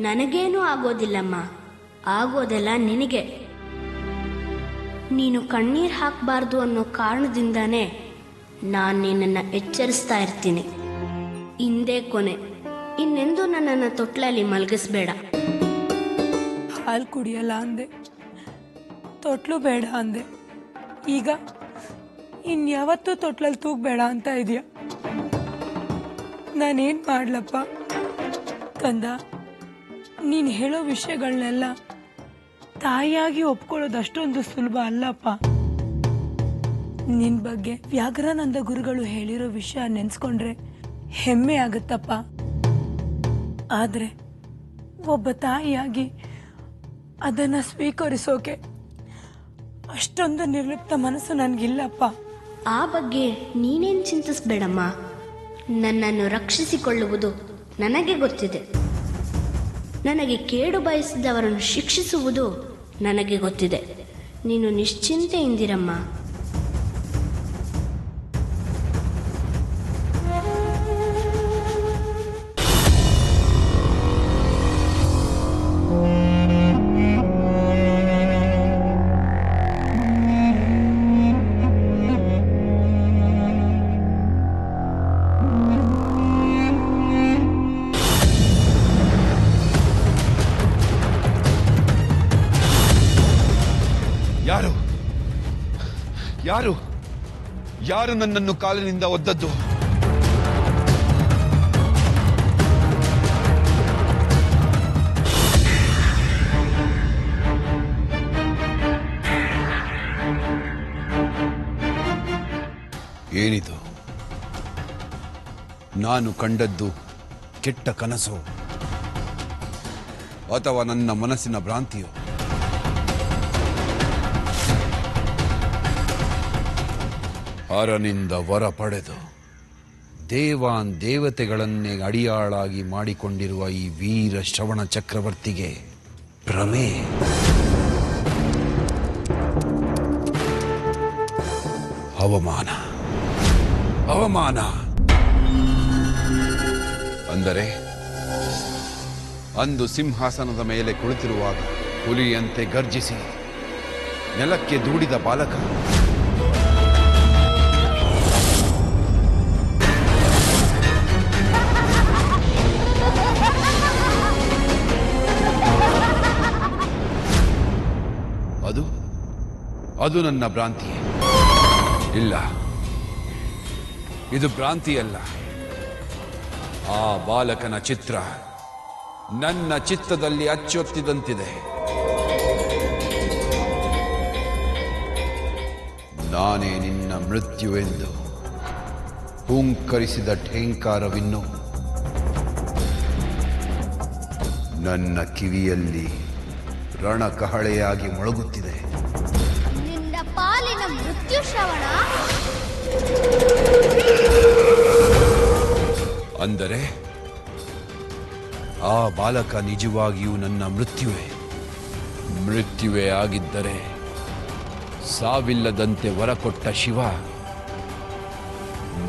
ನನಗೇನೂ ಆಗೋದಿಲ್ಲಮ್ಮ, ಆಗೋದೆಲ್ಲ ನಿನಗೆ. ನೀನು ಕಣ್ಣೀರು ಹಾಕಬಾರ್ದು ಅನ್ನೋ ಕಾರಣದಿಂದಾನೇ ನಾನು ನಿನ್ನನ್ನು ಎಚ್ಚರಿಸ್ತಾ ಇರ್ತೀನಿ. ಇಂದೇ ಕೊನೆ, ಇನ್ನೆಂದೂ ನನ್ನನ್ನು ತೊಟ್ಲಲ್ಲಿ ಮಲಗಿಸ್ಬೇಡ. ಹಾಲು ಕುಡಿಯಲ್ಲ ಅಂದೆ, ತೊಟ್ಲು ಬೇಡ ಅಂದೆ, ಈಗ ಇನ್ಯಾವತ್ತೂ ತೊಟ್ಲಲ್ಲಿ ತೂಗಬೇಡ ಅಂತ ಇದೆಯಾ? ನಾನೇನು ಮಾಡ್ಲಪ್ಪ ಕಂದ? ನೀನು ಹೇಳೋ ವಿಷಯಗಳನ್ನೆಲ್ಲ ತಾಯಿಯಾಗಿ ಒಪ್ಕೊಳ್ಳೋದು ಅಷ್ಟೊಂದು ಸುಲಭ ಅಲ್ಲಪ್ಪ. ನಿನ್ ಬಗ್ಗೆ ವ್ಯಾಘ್ರಾನಂದ ಗುರುಗಳು ಹೇಳಿರೋ ವಿಷಯ ನೆನ್ಸ್ಕೊಂಡ್ರೆ ಹೆಮ್ಮೆ ಆಗುತ್ತಪ್ಪ. ಆದ್ರೆ ಒಬ್ಬ ತಾಯಿಯಾಗಿ ಅದನ್ನ ಸ್ವೀಕರಿಸೋಕೆ ಅಷ್ಟೊಂದು ನಿರ್ಲಿಪ್ತ ಮನಸ್ಸು ನನಗಿಲ್ಲಪ್ಪ. ಆ ಬಗ್ಗೆ ನೀನೇನು ಚಿಂತಿಸ್ಬೇಡಮ್ಮ. ನನ್ನನ್ನು ರಕ್ಷಿಸಿಕೊಳ್ಳುವುದು ನನಗೆ ಗೊತ್ತಿದೆ. ನನಗೆ ಕೇಡು ಬಯಸಿದವರನ್ನು ಶಿಕ್ಷಿಸುವುದು ನನಗೆ ಗೊತ್ತಿದೆ. ನೀನು ನಿಶ್ಚಿಂತೆಯಿಂದಿರಮ್ಮ. ಯಾರು ಯಾರು ಯಾರು ನನ್ನನ್ನು ಕಾಲಿನಿಂದ ಒದ್ದದ್ದು? ಏನಿದು? ನಾನು ಕಂಡದ್ದು ಕೆಟ್ಟ ಕನಸು ಅಥವಾ ನನ್ನ ಮನಸ್ಸಿನ ಭ್ರಾಂತಿಯೋ? ಹರನಿಂದ ವರ ಪಡೆದು ದೇವಾನ್ ದೇವತೆಗಳನ್ನೇ ಅಡಿಯಾಳಾಗಿ ಮಾಡಿಕೊಂಡಿರುವ ಈ ವೀರ ಶ್ರವಣ ಚಕ್ರವರ್ತಿಗೆ ಭ್ರಮೆ. ಅವಮಾನ ಅವಮಾನ. ಅಂದರೆ ಅಂದು ಸಿಂಹಾಸನದ ಮೇಲೆ ಕುಳಿತಿರುವಾಗ ಹುಲಿಯಂತೆ ಗರ್ಜಿಸಿ ನೆಲಕ್ಕೆ ದೂಡಿದ ಬಾಲಕ ಅದು ನನ್ನ ಭ್ರಾಂತಿ. ಇಲ್ಲ, ಇದು ಭ್ರಾಂತಿಯಲ್ಲ. ಆ ಬಾಲಕನ ಚಿತ್ರ ನನ್ನ ಚಿತ್ತದಲ್ಲಿ ಅಚ್ಚೊತ್ತಿದಂತಿದೆ. ನಾನೇ ನಿನ್ನ ಮೃತ್ಯುವೆಂದು ಹೂಂಕರಿಸಿದ ಠೇಂಕಾರವಿನ್ನು ನನ್ನ ಕಿವಿಯಲ್ಲಿ ರಣಕಹಳೆಯಾಗಿ ಮೊಳಗುತ್ತಿದೆ. ನಿನ್ನ ಪಾಲಿನ ಮೃತ್ಯು ಶ್ರವಣ. ಅಂದರೆ ಆ ಬಾಲಕ ನಿಜವಾಗಿಯೂ ನನ್ನ ಮೃತ್ಯುವೇ ಆಗಿದ್ದರೆ ಸಾವಿಲ್ಲದಂತೆ ವರ ಕೊಟ್ಟ ಶಿವ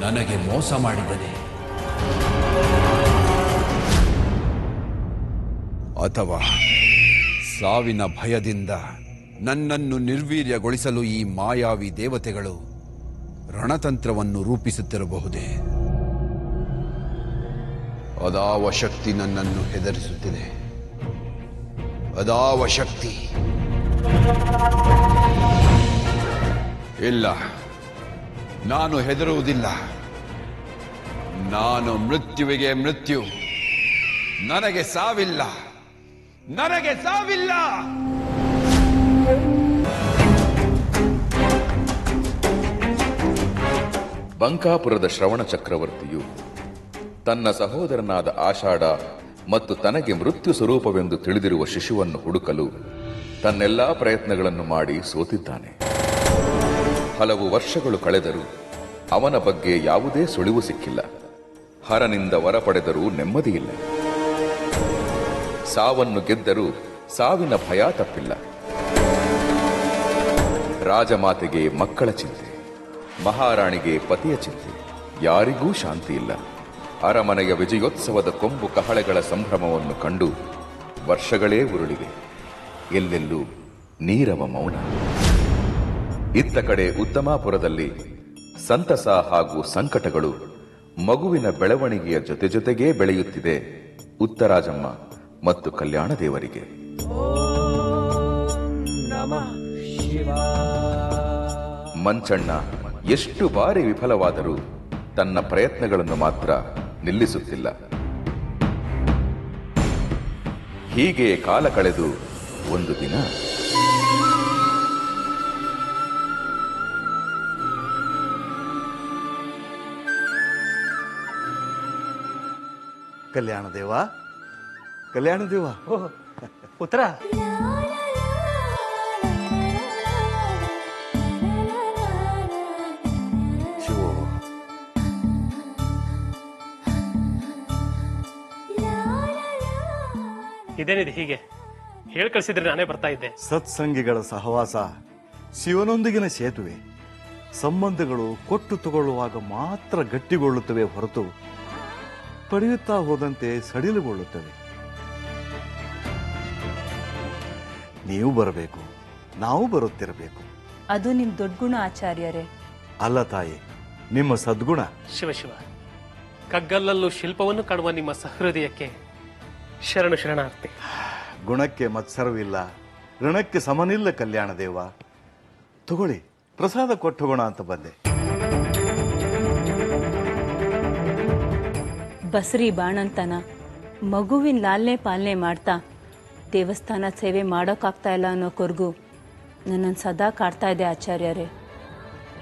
ನನಗೆ ಮೋಸ ಮಾಡಿದನೆ. ಅಥವಾ ಸಾವಿನ ಭಯದಿಂದ ನನ್ನನ್ನು ನಿರ್ವೀರ್ಯಗೊಳಿಸಲು ಈ ಮಾಯಾವಿ ದೇವತೆಗಳು ರಣತಂತ್ರವನ್ನು ರೂಪಿಸುತ್ತಿರಬಹುದೇ? ಅದಾವ ಶಕ್ತಿ ನನ್ನನ್ನು ಹೆದರಿಸುತ್ತಿದೆ. ಅದಾವ ಶಕ್ತಿ. ಇಲ್ಲ, ನಾನು ಹೆದರುವುದಿಲ್ಲ. ನಾನು ಮೃತ್ಯುವಿಗೆ ಮೃತ್ಯು. ನನಗೆ ಸಾವಿಲ್ಲ. ನನಗೆ ಸಾವಿಲ್ಲ. ಬಂಕಾಪುರದ ಶ್ರವಣ ಚಕ್ರವರ್ತಿಯು ತನ್ನ ಸಹೋದರನಾದ ಆಷಾಢ ಮತ್ತು ತನಗೆ ಮೃತ್ಯು ಸ್ವರೂಪವೆಂದು ತಿಳಿದಿರುವ ಶಿಶುವನ್ನು ಹುಡುಕಲು ತನ್ನೆಲ್ಲಾ ಪ್ರಯತ್ನಗಳನ್ನು ಮಾಡಿ ಸೋತಿದ್ದಾನೆ. ಹಲವು ವರ್ಷಗಳು ಕಳೆದರೂ ಅವನ ಬಗ್ಗೆ ಯಾವುದೇ ಸುಳಿವು ಸಿಕ್ಕಿಲ್ಲ. ಹರನಿಂದ ವರ ಪಡೆದರೂ ನೆಮ್ಮದಿಯಿಲ್ಲ. ಸಾವನ್ನು ಗೆದ್ದರೂ ಸಾವಿನ ಭಯ ತಪ್ಪಿಲ್ಲ. ರಾಜಮಾತೆಗೆ ಮಕ್ಕಳ ಚಿಂತೆ, ಮಹಾರಾಣಿಗೆ ಪತಿಯ ಚಿಂತೆ, ಯಾರಿಗೂ ಶಾಂತಿ ಇಲ್ಲ. ಅರಮನೆಯ ವಿಜಯೋತ್ಸವದ ಕೊಂಬು ಕಹಳೆಗಳ ಸಂಭ್ರಮವನ್ನು ಕಂಡು ವರ್ಷಗಳೇ ಉರುಳಿವೆ. ಎಲ್ಲೆಲ್ಲೂ ನೀರವ ಮೌನ. ಇತ್ತ ಕಡೆ ಉತ್ತಮಾಪುರದಲ್ಲಿ ಸಂತಸ ಹಾಗೂ ಸಂಕಟಗಳು ಮಗುವಿನ ಬೆಳವಣಿಗೆಯ ಜೊತೆ ಜೊತೆಗೇ ಬೆಳೆಯುತ್ತಿದೆ ಉತ್ತರಾಜಮ್ಮ ಮತ್ತು ಕಲ್ಯಾಣ ದೇವರಿಗೆ. ಮಂಚಣ್ಣ ಎಷ್ಟು ಬಾರಿ ವಿಫಲವಾದರೂ ತನ್ನ ಪ್ರಯತ್ನಗಳನ್ನು ಮಾತ್ರ ನಿಲ್ಲಿಸುತ್ತಿಲ್ಲ. ಹೀಗೆ ಕಾಲ ಕಳೆದು ಒಂದು ದಿನ ಕಲ್ಯಾಣ ದೇವ, ಕಲ್ಯಾಣ ದೇವ. ಪುತ್ರ, ಶಿವ, ಇದೇನಿದೆ ಹೀಗೆ ಹೇಳಿ ಕಳಿಸಿದ್ರೆ ನಾನೇ ಬರ್ತಾ ಇದ್ದೆ. ಸತ್ಸಂಗಿಗಳ ಸಹವಾಸ ಶಿವನೊಂದಿಗಿನ ಸೇತುವೆ. ಸಂಬಂಧಗಳು ಕೊಟ್ಟು ತಗೊಳ್ಳುವಾಗ ಮಾತ್ರ ಗಟ್ಟಿಗೊಳ್ಳುತ್ತವೆ ಹೊರತು ಪಡೆಯುತ್ತಾ ಹೋದಂತೆ ಸಡಿಲುಗೊಳ್ಳುತ್ತವೆ. ನೀವು ಬರಬೇಕು, ನಾವು ಬರುತ್ತಿರಬೇಕು. ಅದು ನಿಮ್ ದೊಡ್ಡ ಗುಣ ಆಚಾರ್ಯರೇ. ಅಲ್ಲ ತಾಯಿ, ನಿಮ್ಮ ಸದ್ಗುಣ. ಶಿವ ಶಿವ, ಕಗ್ಗಲ್ಲಲ್ಲೂ ಶಿಲ್ಪವನ್ನು ಕಾಣುವ ನಿಮ್ಮ ಸಹೃದಯಕ್ಕೆ ಶರಣು ಶರಣಾರ್ಥಿ. ಗುಣಕ್ಕೆ ಮತ್ಸರವಿಲ್ಲ, ಋಣಕ್ಕೆ ಸಮನಿಲ್ಲ ಕಲ್ಯಾಣ ದೇವ. ತಗೊಳ್ಳಿ, ಪ್ರಸಾದ ಕೊಟ್ಟು ಹೋಗೋಣ ಅಂತ ಬಂದೆ. ಬಸರಿ ಬಾಣಂತನ ಮಗುವಿನ ಲಾಲ್ನೆ ಪಾಲನೆ ಮಾಡ್ತಾ ದೇವಸ್ಥಾನ ಸೇವೆ ಮಾಡೋಕ್ಕಾಗ್ತಾ ಇಲ್ಲ ಅನ್ನೋ ಕೊರ್ಗು ನನ್ನನ್ನು ಸದಾ ಕಾಡ್ತಾ ಇದೆ ಆಚಾರ್ಯರೇ.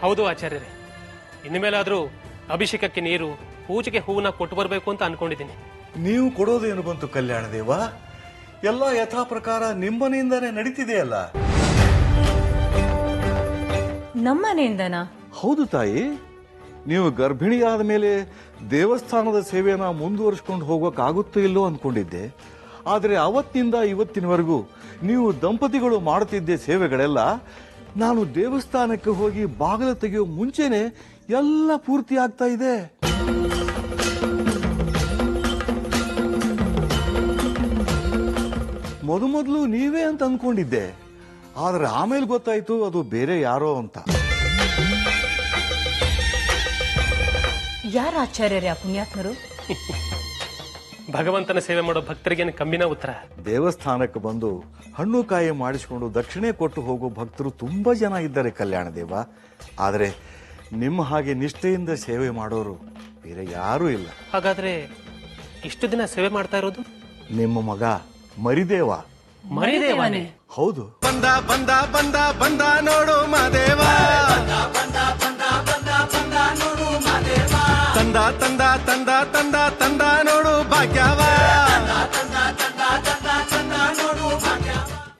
ಹೌದು ಆಚಾರ್ಯರೇ, ಇನ್ನು ಮೇಲಾದ್ರೂ ಅಭಿಷೇಕಕ್ಕೆ ನೀರು, ಪೂಜೆಗೆ ಹೂವನ್ನ ಕೊಟ್ಟು ಬರಬೇಕು ಅಂತ ಅನ್ಕೊಂಡಿದ್ದೀನಿ. ನೀವು ಕೊಡೋದೇನು ಬಂತು ಕಲ್ಯಾಣ ದೇವ? ಎಲ್ಲ ಯಥಾ ಪ್ರಕಾರ ನಿಮ್ಮನೆಯಿಂದಾನೇ ನಡೀತಿದೆಯಲ್ಲ. ನಮ್ಮನೆಯಿಂದನಾ? ಹೌದು ತಾಯಿ. ನೀವು ಗರ್ಭಿಣಿಯಾದ ಮೇಲೆ ದೇವಸ್ಥಾನದ ಸೇವೆಯನ್ನ ಮುಂದುವರಿಸ್ಕೊಂಡು ಹೋಗೋಕ್ಕಾಗುತ್ತೋ ಇಲ್ಲೋ ಅಂದ್ಕೊಂಡಿದ್ದೆ. ಆದರೆ ಅವತ್ತಿನಿಂದ ಇವತ್ತಿನವರೆಗೂ ನೀವು ದಂಪತಿಗಳು ಮಾಡುತ್ತಿದ್ದ ಸೇವೆಗಳೆಲ್ಲ ನಾನು ದೇವಸ್ಥಾನಕ್ಕೆ ಹೋಗಿ ಬಾಗಿಲು ತೆಗೆಯೋ ಮುಂಚೆನೆ ಎಲ್ಲ ಪೂರ್ತಿ ಆಗ್ತಾ ಇದೆ. ಮೊದಲು ನೀವೇ ಅಂತ ಅಂದ್ಕೊಂಡಿದ್ದೆ, ಆದ್ರೆ ಆಮೇಲೆ ಗೊತ್ತಾಯ್ತು ಅದು ಬೇರೆ ಯಾರೋ ಅಂತ. ಯಾರು ಆಚಾರ್ಯರೇ ಆ ಪುಣ್ಯಾತ್ಮರು? ಭಗವಂತನ ಸೇವೆ ಮಾಡೋ ಭಕ್ತರಿಗೇನು ಕಮ್ಮಿನ ಉತ್ತರ? ದೇವಸ್ಥಾನಕ್ಕೆ ಬಂದು ಹಣ್ಣು ಕಾಯಿ ಮಾಡಿಸಿಕೊಂಡು ದಕ್ಷಿಣೆ ಕೊಟ್ಟು ಹೋಗೋ ಭಕ್ತರು ತುಂಬಾ ಜನ ಇದ್ದಾರೆ ಕಲ್ಯಾಣ ದೇವ. ಆದರೆ ನಿಮ್ಮ ಹಾಗೆ ನಿಷ್ಠೆಯಿಂದ ಸೇವೆ ಮಾಡೋರು ಬೇರೆ ಯಾರೂ ಇಲ್ಲ. ಹಾಗಾದ್ರೆ ಇಷ್ಟು ದಿನ ಸೇವೆ ಮಾಡ್ತಾ ಇರೋದು ನಿಮ್ಮ ಮಗ ಮರಿದೇವ. ಮರಿದೇವನೇ? ಹೌದು. ಬಂದ ಬಂದ ಬಂದ ಬಂದ ನೋಡು ಮಾದೇವ, ತಂದ ತಂದ ತಂದ ತಂದ ತಂದ ನೋಡು ಭಾಗ್ಯವ,